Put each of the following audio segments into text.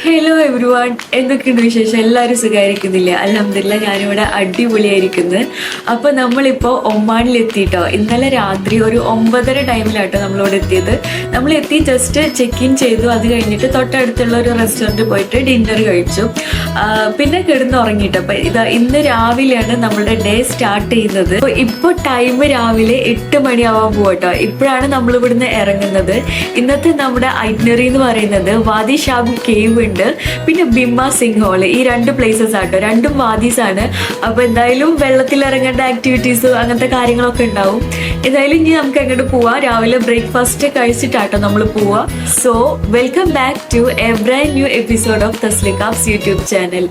Hello every one, എന്തൊക്കെയുണ്ട് വിശേഷം? എല്ലാവരും സുഖമായിരിക്കുന്നില്ലേ? അൽഹംദുലില്ലാ, ഞാനിവിടെ അടിപൊളിയായിരിക്കുന്നത്. അപ്പോൾ നമ്മളിപ്പോൾ ഒമാനിലെത്തിയിട്ടോ. ഇന്നലെ രാത്രി ഒരു 9:30 ടൈമിലാട്ടോ നമ്മളിവിടെ എത്തിയത്. നമ്മൾ എത്തി ജസ്റ്റ് ചെക്ക് ഇൻ ചെയ്തു. അത് കഴിഞ്ഞിട്ട് തൊട്ടടുത്തുള്ള ഒരു റെസ്റ്റോറൻറ്റ് പോയിട്ട് ഡിന്നർ കഴിച്ചു. പിന്നെ കിടന്നുറങ്ങിയിട്ടോ. അപ്പോൾ ഇന്ന് രാവിലെയാണ് നമ്മുടെ ഡേ സ്റ്റാർട്ട് ചെയ്യുന്നത്. ഇപ്പോൾ ടൈം രാവിലെ 8 മണിയാവാൻ പോകട്ടോ. ഇപ്പോഴാണ് നമ്മളിവിടുന്ന് ഇറങ്ങുന്നത്. ഇന്നത്തെ നമ്മുടെ ഐറ്റിനറി എന്ന് പറയുന്നത് വാദി ഷാബ് കേവ് ഉണ്ട്, പിന്നെ ബിമ്മ സിംഗ് ഹോൾ. ഈ 2 പ്ലേസസ് ആട്ടോ, 2ഉം വാദീസ് ആണ്. അപ്പോൾ എന്തായാലും വെള്ളത്തിൽ ഇറങ്ങേണ്ട ആക്ടിവിറ്റീസ് അങ്ങനത്തെ കാര്യങ്ങളൊക്കെ ഉണ്ടാവും. എന്തായാലും ഇനി നമുക്ക് അങ്ങോട്ട് പോവാം. രാവിലെ ബ്രേക്ക്ഫാസ്റ്റ് കഴിച്ചിട്ടാട്ടോ നമ്മൾ പോവാ. So welcome back to a brand new episode of Thaslikabs YouTube channel.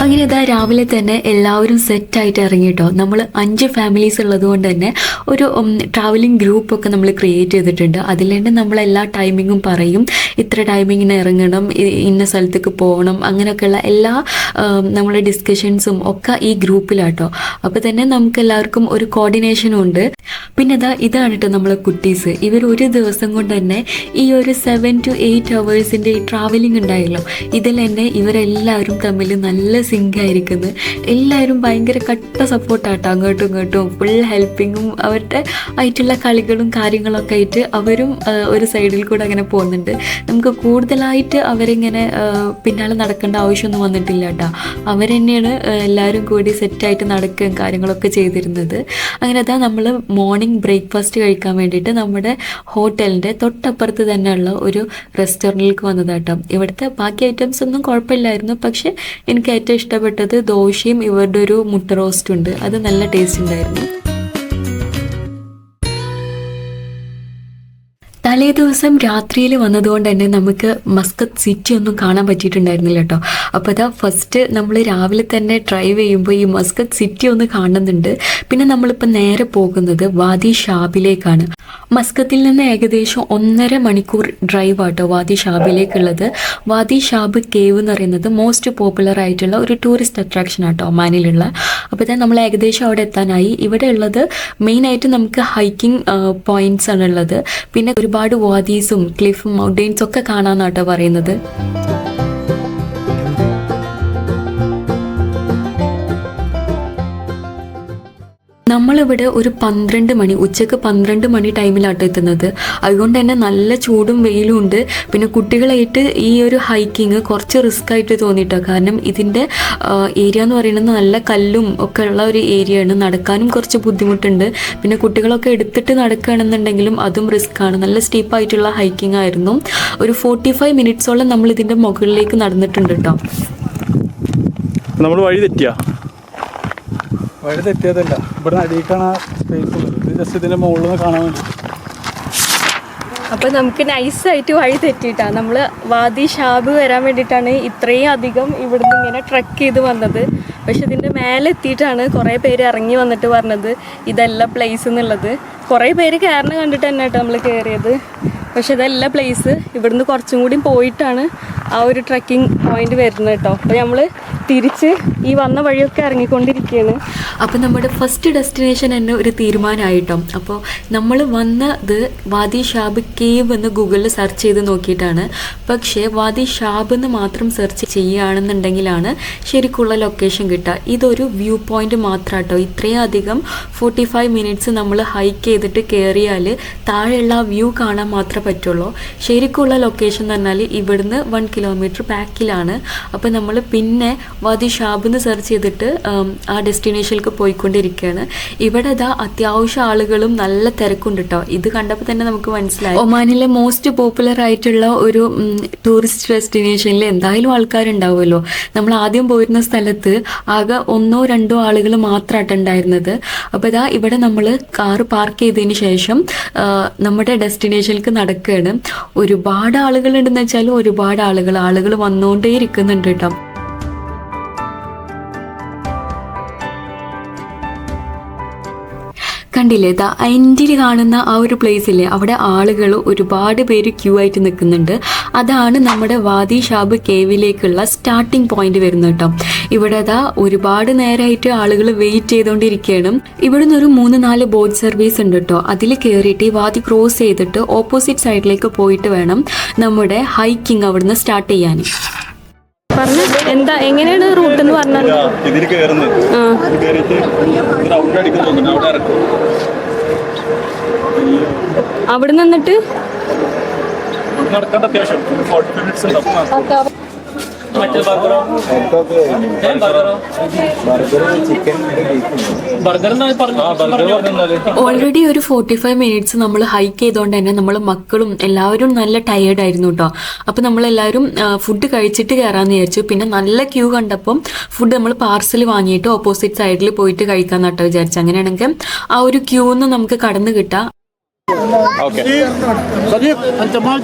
അങ്ങനെ ഇതാ രാവിലെ തന്നെ എല്ലാവരും സെറ്റായിട്ട് ഇറങ്ങിയിട്ടോ. നമ്മൾ 5 ഫാമിലീസ് ഉള്ളത് കൊണ്ട് തന്നെ ഒരു ട്രാവലിംഗ് ഗ്രൂപ്പൊക്കെ നമ്മൾ ക്രിയേറ്റ് ചെയ്തിട്ടുണ്ട്. അതിൽ തന്നെ നമ്മളെല്ലാ ടൈമിങ്ങും പറയും, ഇത്ര ടൈമിങ്ങിന് ഇറങ്ങണം, ഇന്ന സ്ഥലത്തേക്ക് പോകണം, അങ്ങനെയൊക്കെയുള്ള എല്ലാ നമ്മളെ ഡിസ്കഷൻസും ഒക്കെ ഈ ഗ്രൂപ്പിലാട്ടോ. അപ്പോൾ തന്നെ നമുക്ക് എല്ലാവർക്കും ഒരു കോർഡിനേഷനും ഉണ്ട്. പിന്നെ ഇതാണ് കേട്ടോ നമ്മളെ കുട്ടീസ്. ഇവർ ഒരു ദിവസം കൊണ്ട് തന്നെ ഈ ഒരു 7 to 8 hours ഈ ട്രാവലിംഗ് ഉണ്ടായല്ലോ, ഇതിൽ തന്നെ ഇവരെല്ലാവരും തമ്മിൽ നല്ല സിങ്കായിരിക്കുന്നത്. എല്ലാവരും ഭയങ്കര കട്ട സപ്പോർട്ടാട്ടോ, അങ്ങോട്ടും ഇങ്ങോട്ടും ഫുൾ ഹെൽപ്പിങ്ങും അവരുടെ ആയിട്ടുള്ള കളികളും കാര്യങ്ങളൊക്കെ ആയിട്ട് അവരും ഒരു സൈഡിൽ കൂടെ അങ്ങനെ പോകുന്നുണ്ട്. നമുക്ക് കൂടുതലായിട്ട് അവരിങ്ങനെ പിന്നാലെ നടക്കേണ്ട ആവശ്യമൊന്നും വന്നിട്ടില്ല കേട്ടോ. അവരെന്നെയാണ് എല്ലാവരും കൂടി സെറ്റായിട്ട് നടക്കുകയും കാര്യങ്ങളൊക്കെ ചെയ്തിരുന്നത്. അങ്ങനെ നമ്മൾ മോർണിംഗ് ബ്രേക്ക്ഫാസ്റ്റ് കഴിക്കാൻ വേണ്ടിയിട്ട് നമ്മുടെ ഹോട്ടലിൻ്റെ തൊട്ടപ്പുറത്ത് തന്നെയുള്ള ഒരു റെസ്റ്റോറൻറ്റിലേക്ക് വന്നതാട്ടോ. ഇവിടുത്തെ ബാക്കി ഐറ്റംസ് ഒന്നും കുഴപ്പമില്ലായിരുന്നു, പക്ഷേ എനിക്ക് ഏറ്റവും ഇഷ്ടപ്പെട്ടത് ദോശയും ഇവരുടെ ഒരു മുട്ട റോസ്റ്റും ഉണ്ട്. അത് നല്ല ടേസ്റ്റ് ഉണ്ടായിരുന്നു. തലേ ദിവസം രാത്രിയിൽ വന്നതുകൊണ്ട് തന്നെ നമുക്ക് മസ്കത്ത് സിറ്റി ഒന്നും കാണാൻ പറ്റിയിട്ടുണ്ടായിരുന്നില്ല കേട്ടോ. അപ്പോൾ ഫസ്റ്റ് നമ്മൾ രാവിലെ തന്നെ ഡ്രൈവ് ചെയ്യുമ്പോൾ ഈ മസ്കത്ത് സിറ്റി ഒന്ന് കാണുന്നുണ്ട്. പിന്നെ നമ്മളിപ്പോൾ നേരെ പോകുന്നത് വാദി ഷാബിലേക്കാണ്. മസ്കത്തിൽ നിന്ന് ഏകദേശം 1.5 മണിക്കൂർ ഡ്രൈവ് ആട്ടോ വാദി ഷാബിലേക്കുള്ളത്. വാദി ഷാബ് കേവ് എന്ന് പറയുന്നത് മോസ്റ്റ് പോപ്പുലർ ആയിട്ടുള്ള ഒരു ടൂറിസ്റ്റ് അട്രാക്ഷൻ ആട്ടോ ഒമാനിലുള്ള. അപ്പോൾ നമ്മൾ ഏകദേശം അവിടെ എത്താനായി. ഇവിടെ ഉള്ളത് മെയിനായിട്ട് നമുക്ക് ഹൈക്കിംഗ് പോയിന്റ്സ് ആണ് ഉള്ളത്. പിന്നെ ഒരുപാട് വാദീസും ക്ലിഫും മൗണ്ടെയിൻസും ഒക്കെ കാണാനാട്ടോ പറയുന്നത്. നമ്മളിവിടെ ഒരു 12 മണി, ഉച്ചക്ക് 12 മണി ടൈമിലാട്ടോ എത്തുന്നത്. അതുകൊണ്ട് തന്നെ നല്ല ചൂടും വെയിലും ഉണ്ട്. പിന്നെ കുട്ടികളായിട്ട് ഈ ഒരു ഹൈക്കിങ് കുറച്ച് റിസ്ക് ആയിട്ട് തോന്നിയിട്ടോ. കാരണം ഇതിൻ്റെ ഏരിയ എന്ന് പറയുന്നത് നല്ല കല്ലും ഒക്കെ ഉള്ള ഒരു ഏരിയയാണ്. നടക്കാനും കുറച്ച് ബുദ്ധിമുട്ടുണ്ട്. പിന്നെ കുട്ടികളൊക്കെ എടുത്തിട്ട് നടക്കുകയാണെന്നുണ്ടെങ്കിലും അതും റിസ്ക്കാണ്. നല്ല സ്റ്റീപ്പായിട്ടുള്ള ഹൈക്കിംഗ് ആയിരുന്നു. ഒരു 45 മിനിറ്റ്സോളം നമ്മൾ ഇതിൻ്റെ മുകളിലേക്ക് നടന്നിട്ടുണ്ട് കേട്ടോ. നമ്മൾ വഴി തെറ്റിയതല്ല, ഇവിടെ അടിയിട്ടാണ് സ്പേസ് ഉള്ളത്. ജസ്റ്റ് ഇതിൻ്റെ മുകളിൽ നിന്ന് കാണാൻ വേണ്ടി. അപ്പോൾ നമുക്ക് നൈസായിട്ട് വഴി തെറ്റിയിട്ടാണ് നമ്മൾ വാദി ഷാബ് വരാൻ വേണ്ടിയിട്ടാണ് ഇത്രയും അധികം ഇവിടുന്ന് ഇങ്ങനെ ട്രക്ക് ചെയ്ത് വന്നത്. പക്ഷെ ഇതിൻ്റെ മേലെ എത്തിയിട്ടാണ് കുറേ പേര് ഇറങ്ങി വന്നിട്ട് പറഞ്ഞത് ഇതല്ല പ്ലേസ് എന്നുള്ളത്. കുറേ പേര് കയറണ കണ്ടിട്ട് തന്നെ കേട്ടോ നമ്മൾ കയറിയത്. പക്ഷെ ഇതല്ല പ്ലേസ്. ഇവിടുന്ന് കുറച്ചും കൂടി പോയിട്ടാണ് ആ ഒരു ട്രക്കിംഗ് പോയിന്റ് വരുന്നത് കേട്ടോ. അപ്പോൾ നമ്മൾ തിരിച്ച് ഈ വന്ന വഴിയൊക്കെ ഇറങ്ങിക്കൊണ്ടിരിക്കുകയാണ്. അപ്പോൾ നമ്മുടെ ഫസ്റ്റ് ഡെസ്റ്റിനേഷൻ തന്നെ ഒരു തീരുമാനമായിട്ടോ. അപ്പോൾ നമ്മൾ വന്നത് വാദി ഷാബ് കേവ് എന്ന് ഗൂഗിളിൽ സെർച്ച് ചെയ്ത് നോക്കിയിട്ടാണ്. പക്ഷേ വാദി ഷാബ് എന്ന് മാത്രം സെർച്ച് ചെയ്യുകയാണെന്നുണ്ടെങ്കിലാണ് ശരിക്കുള്ള ലൊക്കേഷൻ കിട്ടുക. ഇതൊരു വ്യൂ പോയിന്റ് മാത്രമാട്ടോ. ഇത്രയും അധികം 45 മിനിറ്റ്സ് നമ്മൾ ഹൈക്ക് ചെയ്തിട്ട് കയറിയാൽ താഴെയുള്ള വ്യൂ കാണാൻ മാത്രമേ പറ്റുള്ളൂ. ശരിക്കുള്ള ലൊക്കേഷൻ എന്ന് പറഞ്ഞാൽ ഇവിടുന്ന് 1 കിലോമീറ്റർ ബാക്കിലാണ്. അപ്പോൾ നമ്മൾ പിന്നെ വാദി ഷാബ് എന്ന് സെർച്ച് ചെയ്തിട്ട് ആ ഡെസ്റ്റിനേഷനിലേക്ക് പോയിക്കൊണ്ടിരിക്കുകയാണ്. ഇവിടെ അത്യാവശ്യം ആളുകളും നല്ല തിരക്കുണ്ട് കേട്ടോ. ഇത് കണ്ടപ്പോൾ തന്നെ നമുക്ക് മനസ്സിലായി ഒമാനിലെ മോസ്റ്റ് പോപ്പുലർ ആയിട്ടുള്ള ഒരു ടൂറിസ്റ്റ് ഡെസ്റ്റിനേഷനിൽ എന്തായാലും ആൾക്കാരുണ്ടാവുമല്ലോ. നമ്മൾ ആദ്യം പോയിരുന്ന സ്ഥലത്ത് ആകെ 1-2 ആളുകൾ മാത്രമായിട്ട് ഉണ്ടായിരുന്നത്. അപ്പോൾ ഇവിടെ നമ്മൾ കാറ് പാർക്ക് ചെയ്തതിന് ശേഷം നമ്മുടെ ഡെസ്റ്റിനേഷനിലേക്ക് നടക്കുകയാണ്. ഒരുപാട് ആളുകളുണ്ടെന്ന് വെച്ചാൽ ഒരുപാട് ആളുകൾ വന്നുകൊണ്ടേ ഇരിക്കുന്നുണ്ട് കേട്ടോ. കണ്ടില്ലേ, ദാ എൻഡിൽ കാണുന്ന ആ ഒരു പ്ലേസ് ഇല്ലേ, അവിടെ ആളുകൾ ഒരുപാട് പേര് ക്യൂ ആയിട്ട് നിൽക്കുന്നുണ്ട്. അതാണ് നമ്മുടെ വാദി ഷാബ് കേവിലേക്കുള്ള സ്റ്റാർട്ടിംഗ് പോയിന്റ് വരുന്നത് കേട്ടോ. ഇവിടെ ദാ ഒരുപാട് നേരമായിട്ട് ആളുകൾ വെയിറ്റ് ചെയ്തുകൊണ്ടിരിക്കുകയാണ്. ഇവിടുന്ന് ഒരു 3-4 ബോട്ട് സർവീസ് ഉണ്ട് കേട്ടോ. അതിൽ കയറിയിട്ട് ഈ വാദി ക്രോസ് ചെയ്തിട്ട് ഓപ്പോസിറ്റ് സൈഡിലേക്ക് പോയിട്ട് വേണം നമ്മുടെ ഹൈക്കിംഗ് അവിടുന്ന് സ്റ്റാർട്ട് ചെയ്യാൻ. പറഞ്ഞു എന്താ എങ്ങനെയാണ് റൂട്ട് എന്ന് പറഞ്ഞാൽ ഇതിൽ കയറുന്നത് അവിടെ നിന്നിട്ട് നടക്കേണ്ട അത്യാവശ്യം 40 മിനിറ്റ്സ് ഉണ്ടാവും. ഓൾറെഡി ഒരു 45 മിനിറ്റ്സ് നമ്മൾ ഹൈക്ക് ചെയ്തുകൊണ്ട് തന്നെ നമ്മൾ മക്കളും എല്ലാവരും നല്ല ടയേർഡ് ആയിരുന്നു കേട്ടോ. അപ്പം നമ്മളെല്ലാവരും ഫുഡ് കഴിച്ചിട്ട് കയറാമെന്ന് വിചാരിച്ചു. പിന്നെ നല്ല ക്യൂ കണ്ടപ്പം ഫുഡ് നമ്മൾ പാർസൽ വാങ്ങിയിട്ട് ഓപ്പോസിറ്റ് സൈഡിൽ പോയിട്ട് കഴിക്കാമെന്ന് കേട്ടോ വിചാരിച്ചു. അങ്ങനെയാണെങ്കിൽ ആ ഒരു ക്യൂന്ന് നമുക്ക് കടന്നു കിട്ടാം.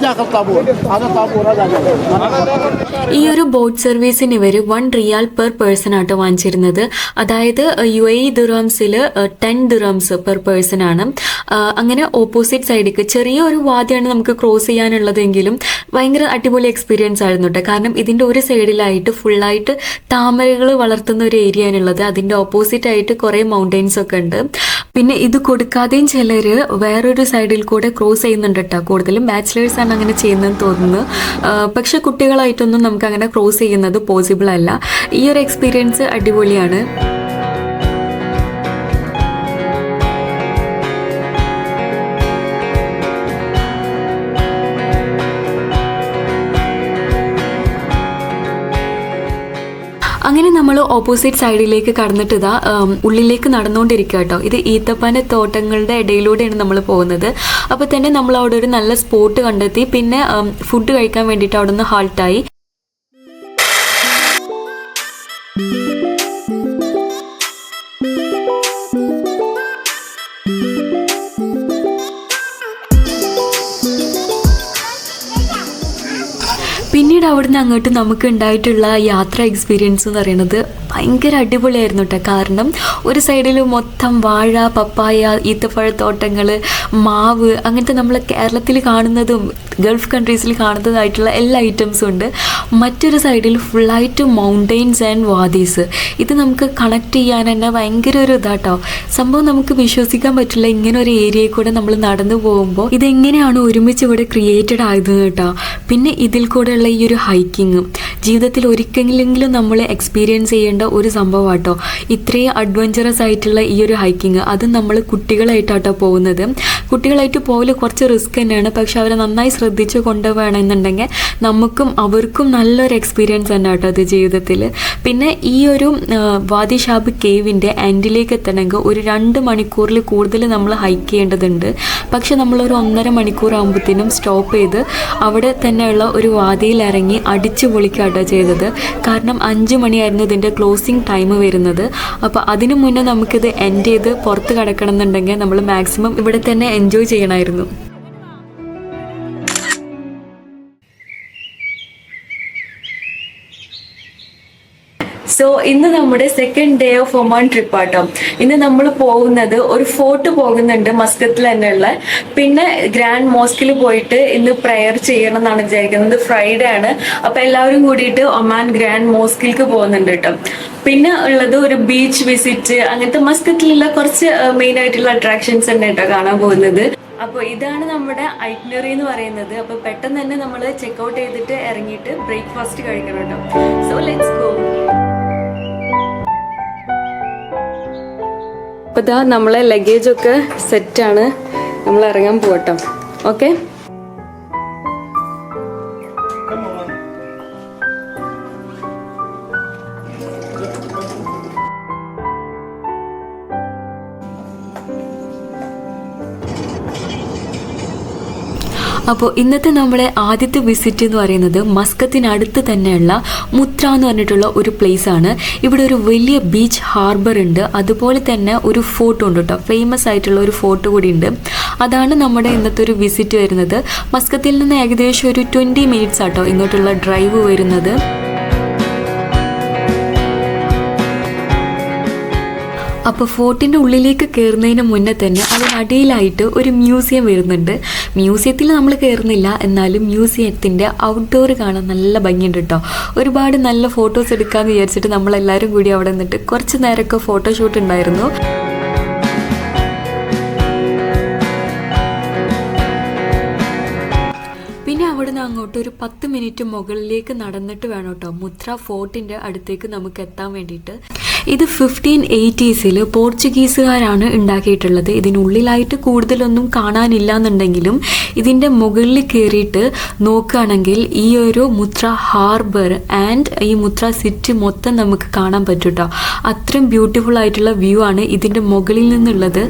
ഈ ഒരു ബോട്ട് സർവീസിന് ഇവർ 1 റിയാൽ പെർ പേഴ്സൺ ആട്ടോ വാങ്ങിച്ചിരുന്നത്. അതായത് UAE ദിർഹംസിൽ 10 ദിർഹംസ് പെർ പേഴ്സൺ ആണ്. അങ്ങനെ ഓപ്പോസിറ്റ് സൈഡിലേക്ക് ചെറിയൊരു വാതിയാണ് നമുക്ക് ക്രോസ് ചെയ്യാനുള്ളതെങ്കിലും ഭയങ്കര അടിപൊളി എക്സ്പീരിയൻസ് ആയിരുന്നു കേട്ടോ. കാരണം ഇതിൻ്റെ ഒരു സൈഡിലായിട്ട് ഫുള്ളായിട്ട് താമരകൾ വളർത്തുന്ന ഒരു ഏരിയ ആണുള്ളത്. അതിൻ്റെ ഓപ്പോസിറ്റ് ആയിട്ട് കുറേ മൗണ്ടെയിൻസ് ഒക്കെ ഉണ്ട്. പിന്നെ ഇത് കൊടുക്കാതെയും ചിലർ വേറൊരു സൈഡിൽ കൂടെ ക്രോസ് ചെയ്യുന്നുണ്ട് കേട്ടോ. കൂടുതലും ബാച്ചിലേഴ്സ് ആണ് അങ്ങനെ ചെയ്യുന്നതെന്ന് തോന്നുന്നു. പക്ഷെ കുട്ടികളായിട്ടൊന്നും നമുക്ക് അങ്ങനെ ക്രോസ് ചെയ്യുന്നത് പോസിബിൾ അല്ല. ഈ ഒരു എക്സ്പീരിയൻസ് അടിപൊളിയാണ്. അങ്ങനെ നമ്മൾ ഓപ്പോസിറ്റ് സൈഡിലേക്ക് കടന്നിട്ട് ഇതാ ഉള്ളിലേക്ക് നടന്നുകൊണ്ടിരിക്കുക കേട്ടോ. ഇത് ഈത്തപ്പന തോട്ടങ്ങളുടെ ഇടയിലൂടെയാണ് നമ്മൾ പോകുന്നത്. അപ്പോൾ തന്നെ നമ്മൾ അവിടെ ഒരു നല്ല സ്പോട്ട് കണ്ടെത്തി. പിന്നെ ഫുഡ് കഴിക്കാൻ വേണ്ടിയിട്ട് അവിടെ നിന്ന് ഹാൾട്ടായി. പിന്നീട് അവിടുന്ന് അങ്ങോട്ട് നമുക്ക് ഉണ്ടായിട്ടുള്ള യാത്രാ എക്സ്പീരിയൻസ് എന്ന് പറയുന്നത് ഭയങ്കര അടിപൊളിയായിരുന്നു കേട്ടോ. കാരണം ഒരു സൈഡിൽ മൊത്തം വാഴ, പപ്പായ, ഈത്തപ്പഴത്തോട്ടങ്ങൾ, മാവ്, അങ്ങനത്തെ നമ്മൾ കേരളത്തിൽ കാണുന്നതും ഗൾഫ് കൺട്രീസിൽ കാണുന്നതായിട്ടുള്ള എല്ലാ ഐറ്റംസും ഉണ്ട്. മറ്റൊരു സൈഡിൽ ഫുള്ളായിട്ട് മൗണ്ടെയിൻസ് ആൻഡ് വാദീസ്. ഇത് നമുക്ക് കണക്ട് ചെയ്യാൻ തന്നെ ഭയങ്കര ഒരു ഇതാട്ടോ. സംഭവം നമുക്ക് വിശ്വസിക്കാൻ പറ്റില്ല. ഇങ്ങനെ ഒരു ഏരിയയിൽ കൂടെ നമ്മൾ നടന്നു പോകുമ്പോൾ ഇതെങ്ങനെയാണ് ഒരുമിച്ച് ഇവിടെ ക്രിയേറ്റഡ് ആയത് കേട്ടോ. പിന്നെ ഇതിൽ കൂടെയുള്ള ഈ ഒരു ഹൈക്കിങ് ജീവിതത്തിൽ ഒരിക്കലെങ്കിലും നമ്മൾ എക്സ്പീരിയൻസ് ചെയ്യേണ്ട ഒരു സംഭവം കേട്ടോ. ഇത്രയും അഡ്വഞ്ചറസ് ആയിട്ടുള്ള ഈ ഒരു ഹൈക്കിങ്, അത് നമ്മൾ കുട്ടികളായിട്ടാട്ടോ പോകുന്നത്. കുട്ടികളായിട്ട് പോകൽ കുറച്ച് റിസ്ക് തന്നെയാണ്. പക്ഷെ അവരെ നന്നായി ശ്രദ്ധിച്ച് കൊണ്ടുപോകണമെന്നുണ്ടെങ്കിൽ നമുക്കും അവർക്കും നല്ലൊരു എക്സ്പീരിയൻസ് തന്നെ കേട്ടോ അത് ജീവിതത്തിൽ. പിന്നെ ഈ ഒരു വാദി ഷാബ് കേവിൻ്റെ എൻഡിലേക്ക് എത്തണമെങ്കിൽ ഒരു 2 മണിക്കൂറിൽ കൂടുതൽ നമ്മൾ ഹൈക്ക് ചെയ്യേണ്ടതുണ്ട്. പക്ഷെ നമ്മളൊരു 1.5 മണിക്കൂർ ആകുമ്പോഴത്തേനും സ്റ്റോപ്പ് ചെയ്ത് അവിടെ തന്നെയുള്ള ഒരു വാദിയിൽ ഇറങ്ങി അടിച്ചു പൊളിക്കാട്ടോ ചെയ്തത്. കാരണം 5 മണിയായിരുന്നു ഇതിൻ്റെ ക്ലോസിങ് ടൈം വരുന്നത്. അപ്പോൾ അതിനു മുന്നേ നമുക്കിത് എൻഡ് ചെയ്ത് പുറത്ത് കിടക്കണം എന്നുണ്ടെങ്കിൽ നമ്മൾ മാക്സിമം ഇവിടെ തന്നെ എൻജോയ് ചെയ്യണമായിരുന്നു. സോ ഇന്ന് നമ്മുടെ second day of Oman trip ആട്ടോ. ഇന്ന് നമ്മൾ പോകുന്നത് ഒരു ഫോർട്ട് പോകുന്നുണ്ട് മസ്കത്തിൽ തന്നെയുള്ള. പിന്നെ ഗ്രാൻഡ് മോസ്കിൽ പോയിട്ട് ഇന്ന് പ്രയർ ചെയ്യണം എന്നാണ് വിചാരിക്കുന്നത്. ഫ്രൈഡേ ആണ്. അപ്പൊ എല്ലാവരും കൂടിയിട്ട് ഒമാൻ ഗ്രാൻഡ് മോസ്കിലേക്ക് പോകുന്നുണ്ട് കേട്ടോ. പിന്നെ ഉള്ളത് ഒരു ബീച്ച് വിസിറ്റ്, അങ്ങനത്തെ മസ്കത്തിലുള്ള കുറച്ച് മെയിൻ ആയിട്ടുള്ള അട്രാക്ഷൻസ് തന്നെ കേട്ടോ കാണാൻ പോകുന്നത്. അപ്പോൾ ഇതാണ് നമ്മുടെ ഐറ്റിനറി എന്ന് പറയുന്നത്. അപ്പോൾ പെട്ടെന്ന് തന്നെ നമ്മൾ ചെക്കൗട്ട് ചെയ്തിട്ട് ഇറങ്ങിയിട്ട് ബ്രേക്ക്ഫാസ്റ്റ് കഴിക്കണം കേട്ടോ. So let's go. അപ്പോൾ ഇതാ നമ്മളെ ലഗേജൊക്കെ സെറ്റാണ്. നമ്മൾ ഇറങ്ങാൻ പോകട്ടോ. ഓക്കെ. അപ്പോൾ ഇന്നത്തെ നമ്മുടെ ആദ്യത്തെ വിസിറ്റ് എന്ന് പറയുന്നത് മസ്കത്തിനടുത്ത് തന്നെയുള്ള മുത്ര എന്ന് പറഞ്ഞിട്ടുള്ള ഒരു പ്ലേസ് ആണ്. ഇവിടെ ഒരു വലിയ ബീച്ച് ഹാർബർ ഉണ്ട്. അതുപോലെ തന്നെ ഒരു ഫോർട്ട് ഉണ്ട് കേട്ടോ. ഫേമസ് ആയിട്ടുള്ള ഒരു ഫോർട്ട് കൂടി ഉണ്ട്. അതാണ് നമ്മുടെ ഇന്നത്തെ ഒരു വിസിറ്റ് വരുന്നത്. മസ്കത്തിൽ നിന്ന് ഏകദേശം ഒരു 20 മിനിറ്റ്സ് ആട്ടോ ഇങ്ങോട്ടുള്ള ഡ്രൈവ് വരുന്നത്. അപ്പോൾ ഫോർട്ടിൻ്റെ ഉള്ളിലേക്ക് കയറുന്നതിന് മുന്നേ തന്നെ അതിനടിയിലായിട്ട് ഒരു മ്യൂസിയം വരുന്നുണ്ട്. മ്യൂസിയത്തിൽ നമ്മൾ കയറുന്നില്ല, എന്നാലും മ്യൂസിയത്തിൻ്റെ ഔട്ട്ഡോർ കാണാൻ നല്ല ഭംഗിയുണ്ട് കേട്ടോ. ഒരുപാട് നല്ല ഫോട്ടോസ് എടുക്കാമെന്ന് വിചാരിച്ചിട്ട് നമ്മളെല്ലാവരും കൂടി അവിടെ നിന്നിട്ട് കുറച്ച് നേരമൊക്കെ ഫോട്ടോഷൂട്ട് ഉണ്ടായിരുന്നു. പിന്നെ അവിടെ നിന്ന് അങ്ങോട്ട് ഒരു 10 മിനിറ്റ് മുകളിലേക്ക് നടന്നിട്ട് വേണം കേട്ടോ മുത്ര ഫോർട്ടിൻ്റെ അടുത്തേക്ക് നമുക്ക് എത്താൻ വേണ്ടിയിട്ട്. ഇത് 1580s പോർച്ചുഗീസുകാരാണ് ഉണ്ടാക്കിയിട്ടുള്ളത്. ഇതിനുള്ളിലായിട്ട് കൂടുതലൊന്നും കാണാനില്ല എന്നുണ്ടെങ്കിലും ഇതിൻ്റെ മുകളിൽ കയറിയിട്ട് നോക്കുകയാണെങ്കിൽ ഈ ഒരു മുത്ര ഹാർബർ ആൻഡ് ഈ മുത്ര സിറ്റി മൊത്തം നമുക്ക് കാണാൻ പറ്റും കേട്ടോ. അത്രയും ബ്യൂട്ടിഫുൾ ആയിട്ടുള്ള വ്യൂ ആണ് ഇതിൻ്റെ മുകളിൽ നിന്നുള്ളത്.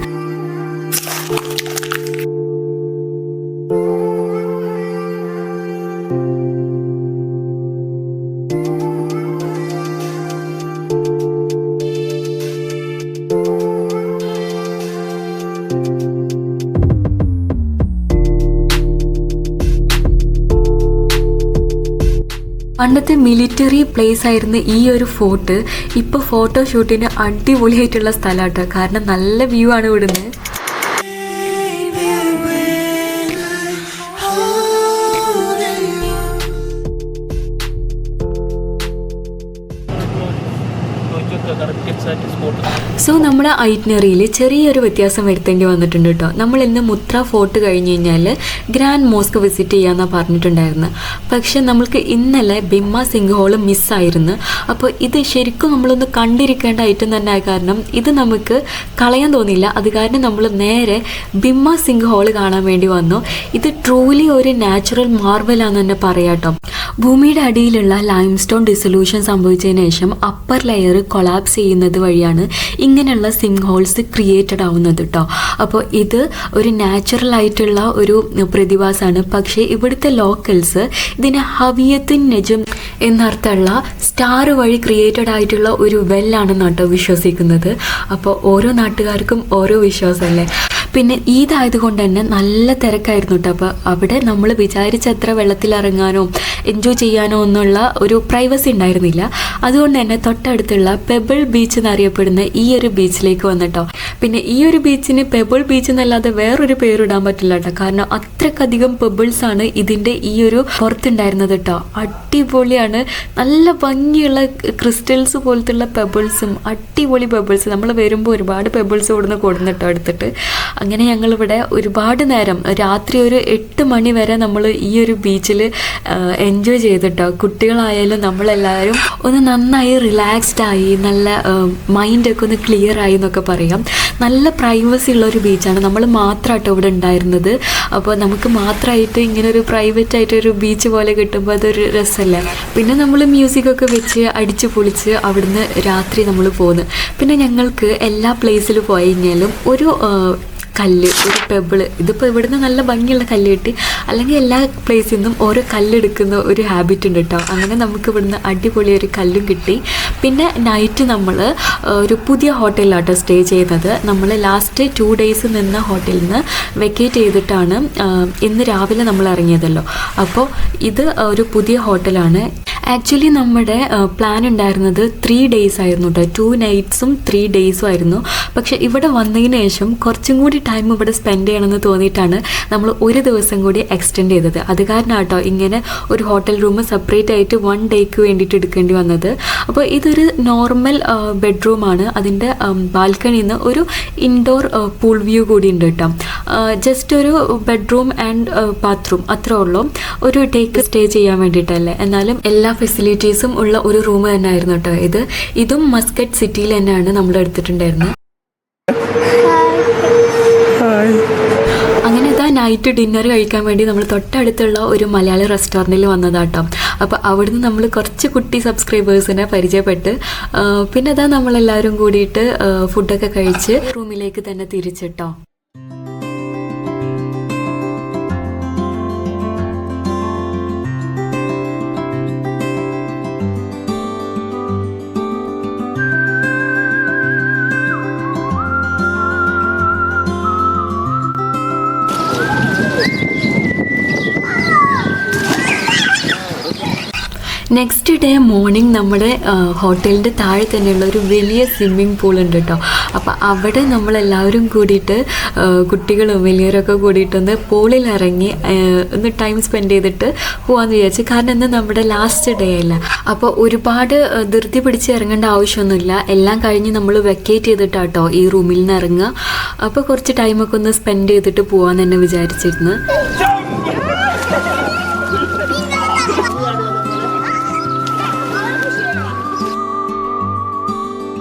പണ്ടത്തെ മിലിറ്ററി പ്ലേസ് ആയിരുന്ന ഈ ഒരു ഫോർട്ട് ഇപ്പോൾ ഫോട്ടോഷൂട്ടിന് അടിപൊളിയായിട്ടുള്ള സ്ഥലമാട്ടോ. കാരണം നല്ല വ്യൂ ആണ് ഇവിടുന്ന്. സോ നമ്മുടെ ഐറ്റിനറിയിൽ ചെറിയൊരു വ്യത്യാസം വരുത്തേണ്ടി വന്നിട്ടുണ്ട് കേട്ടോ. നമ്മൾ ഇന്ന് മുത്ര ഫോർട്ട് കഴിഞ്ഞ് കഴിഞ്ഞാൽ ഗ്രാൻഡ് മോസ്ക് വിസിറ്റ് ചെയ്യാമെന്നാണ് പറഞ്ഞിട്ടുണ്ടായിരുന്നത്. പക്ഷെ നമ്മൾക്ക് ഇന്നലെ ബിമ്മ സിംഗ് ഹോള് മിസ്സായിരുന്നു. അപ്പോൾ ഇത് ശരിക്കും നമ്മളൊന്ന് കണ്ടിരിക്കേണ്ട ഐറ്റം തന്നെ ആയ കാരണം ഇത് നമുക്ക് കളയാൻ തോന്നിയില്ല. അത് കാരണം നമ്മൾ നേരെ ബിമ്മ സിംഗ് ഹോള് കാണാൻ വേണ്ടി വന്നു. ഇത് ട്രൂലി ഒരു നാച്ചുറൽ മാർവലാന്ന് തന്നെ പറയാം കേട്ടോ. ഭൂമിയുടെ അടിയിലുള്ള ലൈംസ്റ്റോൺ ഡിസൊല്യൂഷൻ സംഭവിച്ചതിന് ശേഷം അപ്പർ ലെയർ കൊളാപ്സ് ചെയ്യുന്നത് വഴിയാണ് ഇങ്ങനെയുള്ള സിങ്ക് ഹോൾസ് ക്രിയേറ്റഡ് ആവുന്നത് കേട്ടോ. അപ്പോൾ ഇത് ഒരു നാച്ചുറൽ ആയിട്ടുള്ള ഒരു പ്രതിഭാസമാണ്. പക്ഷേ ഇവിടുത്തെ ലോക്കൽസ് ഇതിനെ ഹവിയത്തിൻ നജം എന്നർത്ഥമുള്ള സ്റ്റാർ വഴി ക്രിയേറ്റഡ് ആയിട്ടുള്ള ഒരു വെല്ലാണെന്ന് കേട്ടോ വിശ്വസിക്കുന്നത്. അപ്പോൾ ഓരോ നാട്ടുകാർക്കും ഓരോ വിശ്വാസമല്ലേ. പിന്നെ ഈദായതുകൊണ്ട് തന്നെ നല്ല തിരക്കായിരുന്നു കേട്ടോ. അപ്പോൾ അവിടെ നമ്മൾ വിചാരിച്ചത്ര വെള്ളത്തിലിറങ്ങാനോ എൻജോയ് ചെയ്യാനോ എന്നുള്ള ഒരു പ്രൈവസി ഉണ്ടായിരുന്നില്ല. അതുകൊണ്ട് തന്നെ തൊട്ടടുത്തുള്ള പെബിൾ ബീച്ച് എന്നറിയപ്പെടുന്ന ഈ ഒരു ബീച്ചിലേക്ക് വന്നിട്ടോ. പിന്നെ ഈ ഒരു ബീച്ചിന് പെബിൾ ബീച്ച് എന്നല്ലാതെ വേറൊരു പേരിടാൻ പറ്റില്ല കേട്ടോ. കാരണം അത്രക്കധികം പെബിൾസ് ആണ് ഇതിൻ്റെ ഈ ഒരു പുറത്തുണ്ടായിരുന്നത് കേട്ടോ. അടിപൊളിയാണ്, നല്ല ഭംഗിയുള്ള ക്രിസ്റ്റൽസ് പോലത്തുള്ള പെബിൾസും അടിപൊളി പെബിൾസ്. നമ്മൾ വരുമ്പോൾ ഒരുപാട് പെബിൾസ് ഇവിടുന്ന് കൊടുന്നിട്ടോ എടുത്തിട്ട്. അങ്ങനെ ഞങ്ങളിവിടെ ഒരുപാട് നേരം രാത്രി ഒരു 8 മണി വരെ നമ്മൾ ഈ ഒരു ബീച്ചിൽ എൻജോയ് ചെയ്തിട്ടോ. കുട്ടികളായാലും നമ്മളെല്ലാവരും ഒന്ന് നന്നായി റിലാക്സ്ഡ് ആയി, നല്ല മൈൻഡൊക്കെ ഒന്ന് ക്ലിയർ ആയി എന്നൊക്കെ പറയാം. നല്ല പ്രൈവസി ഉള്ള ഒരു ബീച്ചാണ്. നമ്മൾ മാത്രമായിട്ടോ ഇവിടെ ഉണ്ടായിരുന്നത്. അപ്പോൾ നമുക്ക് മാത്രമായിട്ട് ഇങ്ങനെ ഒരു പ്രൈവറ്റ് ആയിട്ടൊരു ബീച്ച് പോലെ കിട്ടുമ്പോൾ അതൊരു രസമല്ലേ. പിന്നെ നമ്മൾ മ്യൂസിക്കൊക്കെ വെച്ച് അടിച്ച് പൊളിച്ച് അവിടുന്ന് രാത്രി നമ്മൾ പോന്നു. പിന്നെ ഞങ്ങൾക്ക് എല്ലാ പ്ലേസിലും പോയി കഴിഞ്ഞാലും ഒരു കല്ല്, ഒരു പെബിള്, ഇതിപ്പോൾ ഇവിടുന്ന് നല്ല ഭംഗിയുള്ള കല്ല് കിട്ടി. അല്ലെങ്കിൽ എല്ലാ പ്ലേസിൽ നിന്നും ഓരോ കല്ലെടുക്കുന്ന ഒരു ഹാബിറ്റ് ഉണ്ട് കേട്ടോ. അങ്ങനെ നമുക്ക് ഇവിടുന്ന് അടിപൊളി ഒരു കല്ലും കിട്ടി. പിന്നെ നൈറ്റ് നമ്മൾ ഒരു പുതിയ ഹോട്ടലിലാട്ടോ സ്റ്റേ ചെയ്യുന്നത്. നമ്മൾ ലാസ്റ്റ് 2 ഡേയ്സ് നിന്ന ഹോട്ടലിൽ നിന്ന് വെക്കേറ്റ് ചെയ്തിട്ടാണ് ഇന്ന് രാവിലെ നമ്മൾ ഇറങ്ങിയതല്ലോ. അപ്പോൾ ഇത് ഒരു പുതിയ ഹോട്ടലാണ്. ആക്ച്വലി നമ്മുടെ പ്ലാൻ ഉണ്ടായിരുന്നത് 3 ഡേയ്സ് ആയിരുന്നു കേട്ടോ. 2 നൈറ്റ്സും 3 ഡേയ്സും ആയിരുന്നു. പക്ഷേ ഇവിടെ വന്നതിന് ശേഷം കുറച്ചും കൂടി ടൈം ഇവിടെ സ്പെൻഡ് ചെയ്യണമെന്ന് തോന്നിയിട്ടാണ് നമ്മൾ ഒരു ദിവസം കൂടി എക്സ്റ്റെൻഡ് ചെയ്തത്. അത് കാരണം കേട്ടോ ഇങ്ങനെ ഒരു ഹോട്ടൽ റൂം സെപ്പറേറ്റ് ആയിട്ട് 1 ഡേയ്ക്ക് വേണ്ടിയിട്ട് എടുക്കേണ്ടി വന്നത്. അപ്പോൾ ഇതൊരു നോർമൽ ബെഡ്റൂമാണ്. അതിൻ്റെ ബാൽക്കണിയിൽ നിന്ന് ഒരു ഇൻഡോർ പൂൾ വ്യൂ കൂടി ഉണ്ട് കേട്ടോ. ജസ്റ്റ് ഒരു ബെഡ്റൂം ആൻഡ് ബാത്റൂം അത്രേ ഉള്ളൂ. ഒരു ഡേക്ക് സ്റ്റേ ചെയ്യാൻ വേണ്ടിയിട്ടല്ലേ. എന്നാലും എല്ലാ ഫെസിലിറ്റീസും ഉള്ള ഒരു റൂം തന്നെ ആയിരുന്നു കേട്ടോ. ഇതും മസ്കറ്റ് സിറ്റിയിൽ തന്നെയാണ് നമ്മൾ എടുത്തിട്ടുണ്ടായിരുന്നത്. അങ്ങനെ ഇതാ നൈറ്റ് ഡിന്നർ കഴിക്കാൻ വേണ്ടി നമ്മൾ തൊട്ടടുത്തുള്ള ഒരു മലയാളി റെസ്റ്റോറൻറ്റിൽ വന്നതാട്ടോ. അപ്പോൾ അവിടുന്ന് നമ്മൾ കുറച്ച് കുട്ടി സബ്സ്ക്രൈബേഴ്സിനെ പരിചയപ്പെട്ട് പിന്നെ ഇതാ നമ്മളെല്ലാവരും കൂടിയിട്ട് ഫുഡൊക്കെ കഴിച്ച് റൂമിലേക്ക് തന്നെ തിരിച്ചിട്ടോ. നെക്സ്റ്റ് ഡേ മോർണിംഗ് നമ്മുടെ ഹോട്ടലിൻ്റെ താഴെ തന്നെയുള്ള ഒരു വലിയ സ്വിമ്മിംഗ് പൂൾ ഉണ്ട് കേട്ടോ. അപ്പോൾ അവിടെ നമ്മളെല്ലാവരും കൂടിയിട്ട് കുട്ടികളും വലിയവരൊക്കെ കൂടിയിട്ടൊന്ന് പൂളിൽ ഇറങ്ങി ഒന്ന് ടൈം സ്പെൻഡ് ചെയ്തിട്ട് പോകാമെന്ന് വിചാരിച്ചു. കാരണം ഇന്ന് നമ്മുടെ ലാസ്റ്റ് ഡേ അല്ല. അപ്പോൾ ഒരുപാട് ധൃതി പിടിച്ച് ഇറങ്ങേണ്ട ആവശ്യമൊന്നുമില്ല. എല്ലാം കഴിഞ്ഞ് നമ്മൾ വെക്കേറ്റ് ചെയ്തിട്ടാട്ടോ ഈ റൂമിൽ നിന്ന് ഇറങ്ങുക. അപ്പോൾ കുറച്ച് ടൈമൊക്കെ ഒന്ന് സ്പെൻഡ് ചെയ്തിട്ട് പോകാമെന്ന് തന്നെ വിചാരിച്ചിരുന്നു.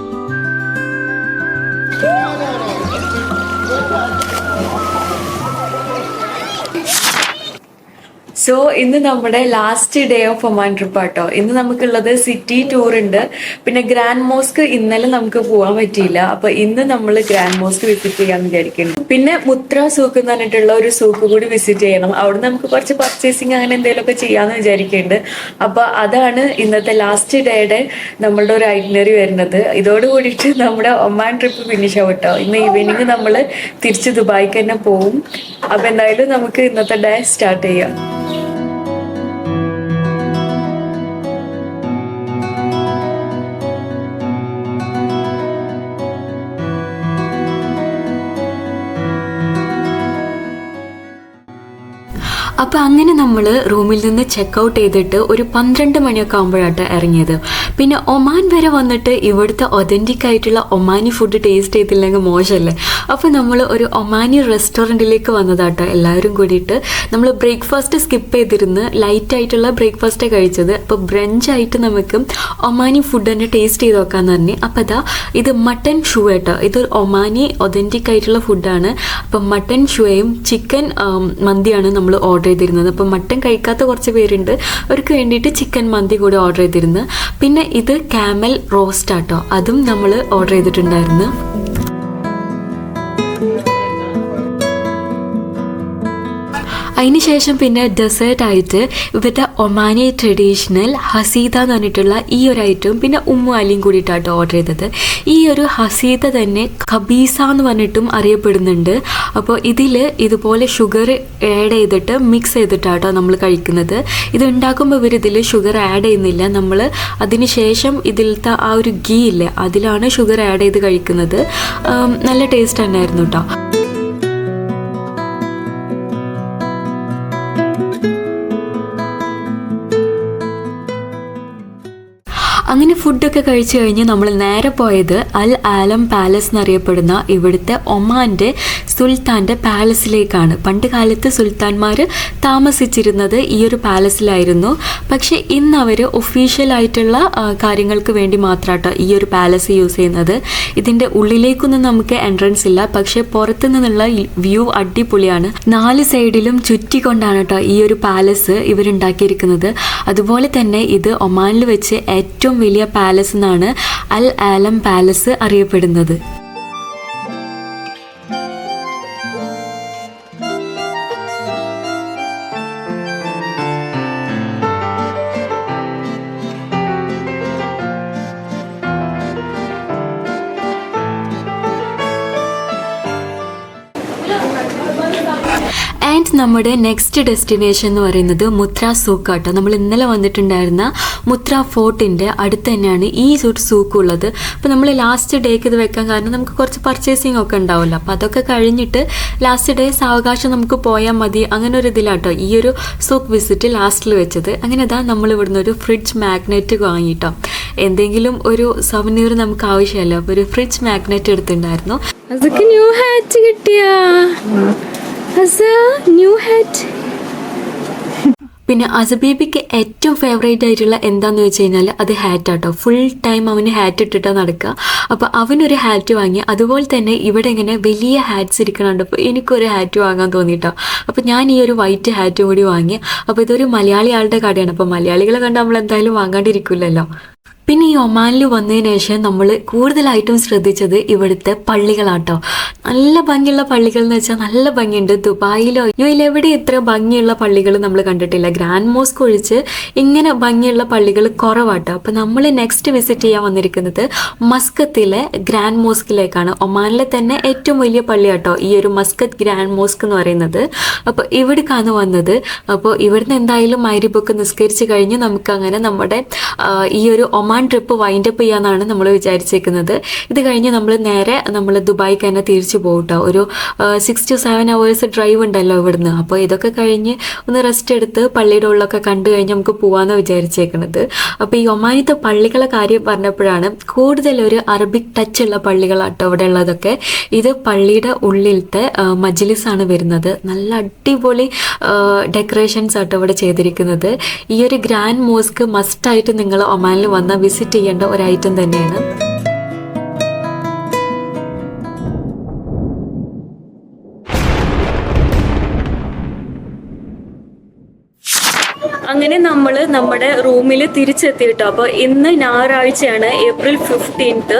സോ ഇന്ന് നമ്മുടെ last day of Oman trip ആട്ടോ. ഇന്ന് നമുക്കുള്ളത് സിറ്റി ടൂർ ഉണ്ട്. പിന്നെ ഗ്രാൻഡ് മോസ്ക് ഇന്നലെ നമുക്ക് പോകാൻ പറ്റിയില്ല. അപ്പൊ ഇന്ന് നമ്മൾ ഗ്രാൻഡ് മോസ്ക് വിസിറ്റ് ചെയ്യാന്ന് വിചാരിക്കുന്നു. പിന്നെ മുത്ര സൂക്ക് എന്ന് പറഞ്ഞിട്ടുള്ള ഒരു സൂക്ക് കൂടി വിസിറ്റ് ചെയ്യണം. അവിടെ നമുക്ക് കുറച്ച് പർച്ചേസിങ് അങ്ങനെ എന്തെങ്കിലുമൊക്കെ ചെയ്യാന്ന് വിചാരിക്കുന്നുണ്ട്. അപ്പൊ അതാണ് ഇന്നത്തെ ലാസ്റ്റ് ഡേയുടെ നമ്മളുടെ ഒരു ഐറ്റിനറി വരുന്നത്. ഇതോട് കൂടിയിട്ട് നമ്മുടെ ഒമാൻ ട്രിപ്പ് ഫിനിഷ് ആവും കേട്ടോ. ഇന്ന് ഈവനിങ് നമ്മൾ തിരിച്ച് ദുബായിക്ക് തന്നെ പോവും. അപ്പൊ എന്തായാലും നമുക്ക് ഇന്നത്തെ ഡേ സ്റ്റാർട്ട് ചെയ്യാം. അപ്പോൾ അങ്ങനെ നമ്മൾ റൂമിൽ നിന്ന് ചെക്ക് ഔട്ട് ചെയ്തിട്ട് ഒരു 12 മണിയൊക്കെ ആകുമ്പോഴാട്ടോ ഇറങ്ങിയത്. പിന്നെ ഒമാൻ വരെ വന്നിട്ട് ഇവിടുത്തെ ഒതൻറ്റിക് ആയിട്ടുള്ള ഒമാനി ഫുഡ് ടേസ്റ്റ് ചെയ്തില്ലെങ്കിൽ മോശമല്ലേ. അപ്പോൾ നമ്മൾ ഒരു ഒമാനി റെസ്റ്റോറൻറ്റിലേക്ക് വന്നതാട്ടോ എല്ലാവരും കൂടിയിട്ട്. നമ്മൾ ബ്രേക്ക്ഫാസ്റ്റ് സ്കിപ്പ് ചെയ്തിരുന്ന് ലൈറ്റായിട്ടുള്ള ബ്രേക്ക്ഫാസ്റ്റ് കഴിച്ചത്. അപ്പോൾ ബ്രഞ്ചായിട്ട് നമുക്ക് ഒമാനി ഫുഡ് തന്നെ ടേസ്റ്റ് ചെയ്ത് നോക്കാമെന്ന് പറഞ്ഞ്. അപ്പോൾ അതാ ഇത് മട്ടൻ ഷൂ കേട്ടോ. ഇത് ഒമാനി ഒതൻറ്റിക് ആയിട്ടുള്ള ഫുഡാണ്. അപ്പം മട്ടൻ ഷൂയും ചിക്കൻ മന്തിയാണ് നമ്മൾ ഓർഡർ ചെയ്തിരുന്നത്. അപ്പം മട്ടൻ കഴിക്കാത്ത കുറച്ച് പേരുണ്ട്, അവർക്ക് വേണ്ടിയിട്ട് ചിക്കൻ മന്തി കൂടി ഓർഡർ ചെയ്തിരുന്നു. പിന്നെ ഇത് കാമൽ റോസ്റ്റ് ആട്ടോ, അതും നമ്മൾ ഓർഡർ ചെയ്തിട്ടുണ്ടായിരുന്നു. അതിനുശേഷം പിന്നെ ഡെസേർട്ടായിട്ട് ഇവരുടെ ഒമാനി ട്രഡീഷണൽ ഹസീദ എന്ന് പറഞ്ഞിട്ടുള്ള ഈ ഒരു ഐറ്റവും പിന്നെ ഉമ്മു അലിയും കൂടിയിട്ടാട്ടോ ഓർഡർ ചെയ്തത്. ഈ ഒരു ഹസീദ തന്നെ ഖബീസ എന്ന് പറഞ്ഞിട്ടും അറിയപ്പെടുന്നുണ്ട്. അപ്പോൾ ഇതിൽ ഇതുപോലെ ഷുഗർ ആഡ് ചെയ്തിട്ട് മിക്സ് ചെയ്തിട്ടാട്ടോ നമ്മൾ കഴിക്കുന്നത്. ഇത് ഉണ്ടാക്കുമ്പോൾ ഇവർ ഇതിൽ ഷുഗർ ആഡ് ചെയ്യുന്നില്ല. നമ്മൾ അതിന് ശേഷം ഇതിലത്തെ ആ ഒരു ഗീ ഇല്ലേ, അതിലാണ് ഷുഗർ ആഡ് ചെയ്ത് കഴിക്കുന്നത്. നല്ല ടേസ്റ്റ് തന്നെയായിരുന്നു കേട്ടോ. അങ്ങനെ ഫുഡൊക്കെ കഴിച്ചു കഴിഞ്ഞ് നമ്മൾ നേരെ പോയത് അൽ ആലം പാലസ് എന്നറിയപ്പെടുന്ന ഇവിടുത്തെ ഒമാൻ്റെ സുൽത്താൻ്റെ പാലസിലേക്കാണ്. പണ്ട് കാലത്ത് സുൽത്താൻമാർ താമസിച്ചിരുന്നത് ഈ ഒരു പാലസിലായിരുന്നു. പക്ഷേ ഇന്ന് അവർ ഒഫീഷ്യലായിട്ടുള്ള കാര്യങ്ങൾക്ക് വേണ്ടി മാത്രമാട്ടോ ഈ ഒരു പാലസ് യൂസ് ചെയ്യുന്നത്. ഇതിൻ്റെ ഉള്ളിലേക്കൊന്നും നമുക്ക് എൻട്രൻസ് ഇല്ല, പക്ഷേ പുറത്തു നിന്നുള്ള വ്യൂ അടിപൊളിയാണ്. 4 സൈഡിലും ചുറ്റിക്കൊണ്ടാണ് കേട്ടോ ഈ ഒരു പാലസ് ഇവരുണ്ടാക്കിയിരിക്കുന്നത്. അതുപോലെ തന്നെ ഇത് ഒമാനിൽ വെച്ച് ഏറ്റവും വലിയ പാലസ് എന്നാണ് അൽ ആലം പാലസ് അറിയപ്പെടുന്നത്. ആൻഡ് നമ്മുടെ നെക്സ്റ്റ് ഡെസ്റ്റിനേഷൻ എന്ന് പറയുന്നത് മുത്ര സൂക്ക് ആട്ടോ. നമ്മൾ ഇന്നലെ വന്നിട്ടുണ്ടായിരുന്ന മുത്ര ഫോർട്ടിൻ്റെ അടുത്ത് തന്നെയാണ് ഈ ഒരു സൂക്ക് ഉള്ളത്. അപ്പോൾ നമ്മൾ ലാസ്റ്റ് ഡേക്ക് ഇത് വെക്കാൻ കാരണം നമുക്ക് കുറച്ച് പർച്ചേസിങ് ഒക്കെ ഉണ്ടാവുമല്ലോ. അപ്പോൾ അതൊക്കെ കഴിഞ്ഞിട്ട് ലാസ്റ്റ് ഡേ സാവകാശം നമുക്ക് പോയാൽ മതി, അങ്ങനെ ഒരു ഇതിലാട്ടോ ഈ ഒരു സൂക്ക് വിസിറ്റ് ലാസ്റ്റിൽ വെച്ചത്. അങ്ങനെ അതാ നമ്മൾ ഇവിടുന്ന് ഒരു ഫ്രിഡ്ജ് മാഗ്നറ്റ് വാങ്ങിയിട്ടോ. എന്തെങ്കിലും ഒരു സവനീർ നമുക്ക് ആവശ്യമല്ലോ. അപ്പോൾ ഒരു ഫ്രിഡ്ജ് മാഗ്നറ്റ് എടുത്തിട്ടുണ്ടായിരുന്നു. അതൊക്കെ ന്യൂ ഹാറ്റ് കിട്ടിയാ ന്യൂ ഹാറ്റ്. പിന്നെ അസബീബിക്ക് ഏറ്റവും ഫേവറേറ്റ് ആയിട്ടുള്ള എന്താണെന്ന് വെച്ച് കഴിഞ്ഞാൽ അത് ഹാറ്റ് ആട്ടോ. ഫുൾ ടൈം അവന് ഹാറ്റ് ഇട്ടിട്ടാണ് നടക്കുക. അപ്പോൾ അവനൊരു ഹാറ്റ് വാങ്ങി. അതുപോലെ തന്നെ ഇവിടെ ഇങ്ങനെ വലിയ ഹാറ്റ്സ് ഇരിക്കണുണ്ട്. അപ്പോൾ എനിക്കൊരു ഹാറ്റ് വാങ്ങാൻ തോന്നിയിട്ടോ. അപ്പോൾ ഞാൻ ഈ ഒരു വൈറ്റ് ഹാറ്റ് കൂടി വാങ്ങി. അപ്പോൾ ഇതൊരു മലയാളി ആളുടെ കടയാണ്. അപ്പോൾ മലയാളികളെ കണ്ട് നമ്മൾ എന്തായാലും വാങ്ങാണ്ടിരിക്കില്ലല്ലോ. പിന്നെ ഈ ഒമാനിൽ വന്നതിന് ശേഷം നമ്മൾ കൂടുതലായിട്ടും ശ്രദ്ധിച്ചത് ഇവിടുത്തെ പള്ളികളാട്ടോ. നല്ല ഭംഗിയുള്ള പള്ളികൾ എന്ന് വെച്ചാൽ നല്ല ഭംഗിയുണ്ട്. ദുബായിലോ യുഎഇയിൽ എവിടെ ഇത്ര ഭംഗിയുള്ള പള്ളികൾ നമ്മൾ കണ്ടിട്ടില്ല. ഗ്രാൻഡ് മോസ്ക് ഒഴിച്ച് ഇങ്ങനെ ഭംഗിയുള്ള പള്ളികൾ കുറവാട്ടോ. അപ്പോൾ നമ്മൾ നെക്സ്റ്റ് വിസിറ്റ് ചെയ്യാൻ വന്നിരിക്കുന്നത് മസ്കത്തിലെ ഗ്രാൻഡ് മോസ്കിലേക്കാണ്. ഒമാനിലെ തന്നെ ഏറ്റവും വലിയ പള്ളിയാട്ടോ ഈ ഒരു മസ്കത്ത് ഗ്രാൻഡ് മോസ്ക് എന്ന് പറയുന്നത്. അപ്പോൾ ഇവിടേക്കാണ് വന്നത്. അപ്പോൾ ഇവിടുന്ന് എന്തായാലും മഗ്‌രിബൊക്കെ നിസ്കരിച്ച് കഴിഞ്ഞ് നമുക്ക് അങ്ങനെ നമ്മുടെ ഈ ഒരു ഒമാൻ ട്രിപ്പ് വൈൻഡപ്പ് ചെയ്യാന്നാണ് നമ്മൾ വിചാരിച്ചേക്കുന്നത്. ഇത് കഴിഞ്ഞ് നമ്മൾ ദുബായിക്ക് തന്നെ തിരിച്ചു പോകട്ടോ. ഒരു 6 to 7 hours ഡ്രൈവ് ഉണ്ടല്ലോ ഇവിടുന്ന്. അപ്പോൾ ഇതൊക്കെ കഴിഞ്ഞ് ഒന്ന് റെസ്റ്റ് എടുത്ത് പള്ളിയുടെ ഉള്ളൊക്കെ കണ്ടു കഴിഞ്ഞ് നമുക്ക് പോകാമെന്ന് വിചാരിച്ചേക്കുന്നത്. അപ്പോൾ ഈ ഒമാനിത്തെ പള്ളികളെ കാര്യം പറഞ്ഞപ്പോഴാണ് കൂടുതൽ ഒരു അറബിക് ടച്ച് ഉള്ള പള്ളികളാട്ടോ ഇവിടെ ഉള്ളതൊക്കെ. ഇത് പള്ളിയുടെ ഉള്ളിലത്തെ മജ്ലിസാണ് വരുന്നത്. നല്ല അടിപൊളി ഡെക്കറേഷൻസ് ആട്ടോ ഇവിടെ ചെയ്തിരിക്കുന്നത്. ഈ ഒരു ഗ്രാൻഡ് മോസ്ക് മസ്റ്റായിട്ട് നിങ്ങൾ ഒമാനിൽ വന്നാൽ വിസിറ്റ് ചെയ്യേണ്ട ഒരു ഐറ്റം തന്നെയാണ്. അങ്ങനെ നമ്മൾ നമ്മുടെ റൂമിൽ തിരിച്ചെത്തി കേട്ടോ. അപ്പോൾ ഇന്ന് ഞായറാഴ്ചയാണ്, April 15th.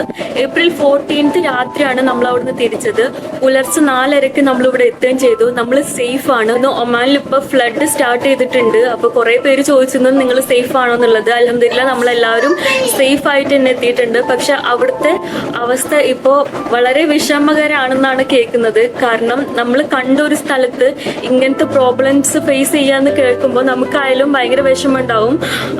April 14th രാത്രിയാണ് നമ്മൾ അവിടുന്ന് തിരിച്ചത്. പുലർച്ചെ 4:30 നമ്മളിവിടെ എത്തുകയും ചെയ്തു. നമ്മൾ സേഫ് ആണ്. ഇന്ന് ഒമാനിൽ ഇപ്പോൾ ഫ്ലഡ് സ്റ്റാർട്ട് ചെയ്തിട്ടുണ്ട്. അപ്പോൾ കുറേ പേര് ചോദിച്ചിരുന്നത് നിങ്ങൾ സേഫ് ആണോ എന്നുള്ളത്. അൽഹംദുലില്ലാ നമ്മളെല്ലാവരും സേഫ് ആയിട്ട് തന്നെ എത്തിയിട്ടുണ്ട്. പക്ഷെ അവിടുത്തെ അവസ്ഥ ഇപ്പോൾ വളരെ വിഷമകരമാണെന്നാണ് കേൾക്കുന്നത്. കാരണം നമ്മൾ കണ്ട ഒരു സ്ഥലത്ത് ഇങ്ങനത്തെ പ്രോബ്ലംസ് ഫേസ് ചെയ്യാന്ന് കേൾക്കുമ്പോൾ നമുക്കായാലും ഭയങ്കര വിഷമമുണ്ടാവും.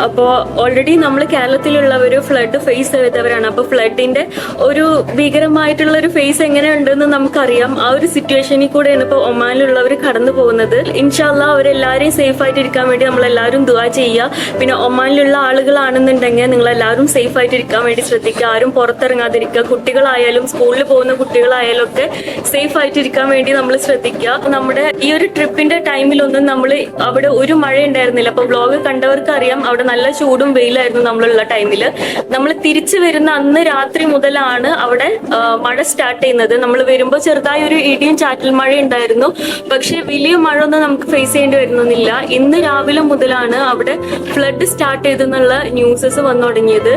അപ്പോൾ ഓൾറെഡി നമ്മൾ കേരളത്തിലുള്ളവർ ഫ്ലഡ് ഫേസ് ചെയ്തവരാണ്. അപ്പോൾ ഫ്ലഡിന്റെ ഒരു ഭീകരമായിട്ടുള്ള ഒരു ഫേസ് എങ്ങനെയുണ്ടെന്ന് നമുക്കറിയാം. ആ ഒരു സിറ്റുവേഷനിൽ കൂടെയാണ് ഇപ്പോൾ ഒമാനിലുള്ളവർ കടന്നു പോകുന്നത്. ഇൻഷാ അല്ലാഹ് അവരെല്ലാവരെയും സേഫ് ആയിട്ട് ഇരിക്കാൻ വേണ്ടി നമ്മളെല്ലാവരും ദുആ ചെയ്യുക. പിന്നെ ഒമാനിലുള്ള ആളുകളാണെന്നുണ്ടെങ്കിൽ നിങ്ങളെല്ലാവരും സേഫ് ആയിട്ട് ഇരിക്കാൻ വേണ്ടി ശ്രദ്ധിക്കുക. ആരും പുറത്തിറങ്ങാതിരിക്കുക. കുട്ടികളായാലും സ്കൂളിൽ പോകുന്ന കുട്ടികളായാലും ഒക്കെ സേഫ് ആയിട്ട് ഇരിക്കാൻ വേണ്ടി നമ്മൾ ശ്രദ്ധിക്കുക. നമ്മുടെ ഈ ഒരു ട്രിപ്പിന്റെ ടൈമിലൊന്നും നമ്മൾ അവിടെ ഒരു മഴ ഉണ്ടായിരുന്നില്ല. അപ്പോൾ വ്ളോഗ് കണ്ടവർക്ക് അറിയാം അവിടെ നല്ല ചൂടും വെയിലായിരുന്നു നമ്മളുള്ള ടൈമിൽ. നമ്മൾ തിരിച്ചു വരുന്ന അന്ന് രാത്രി മുതലാണ് അവിടെ മഴ സ്റ്റാർട്ട് ചെയ്യുന്നത്. നമ്മൾ വരുമ്പോൾ ചെറുതായി ഒരു ഇടിയും ചാറ്റൽ മഴ ഉണ്ടായിരുന്നു. പക്ഷെ വലിയ മഴ ഒന്നും നമുക്ക് ഫേസ് ചെയ്യേണ്ടി വരുന്നില്ല. ഇന്ന് രാവിലെ മുതലാണ് അവിടെ ഫ്ലഡ് സ്റ്റാർട്ട് ചെയ്തെന്നുള്ള ന്യൂസസ് വന്നു തുടങ്ങിയത്.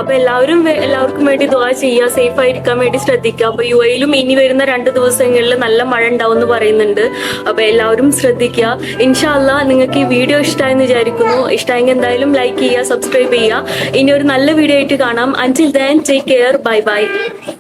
അപ്പൊ എല്ലാവർക്കും വേണ്ടി ദുആ ചെയ്യുക, സേഫ് ആയിരിക്കാൻ വേണ്ടി ശ്രദ്ധിക്കുക. അപ്പൊ യുഎഇയിലും ഇനി വരുന്ന 2 ദിവസങ്ങളിൽ നല്ല മഴ ഉണ്ടാവും എന്ന് പറയുന്നുണ്ട്. അപ്പൊ എല്ലാവരും ശ്രദ്ധിക്കുക. ഇൻഷാ അല്ലാഹ് നിങ്ങൾക്ക് ഈ വീഡിയോ ഇഷ്ടമായെന്ന് വിചാരിക്കുന്നു. ഇഷ്ടമായെങ്കിൽ എന്തായാലും ലൈക്ക് ചെയ്യുക, സബ്സ്ക്രൈബ് ചെയ്യുക. ഇനി ഒരു നല്ല വീഡിയോ ആയിട്ട് കാണാം. Until then, take care. Bye bye.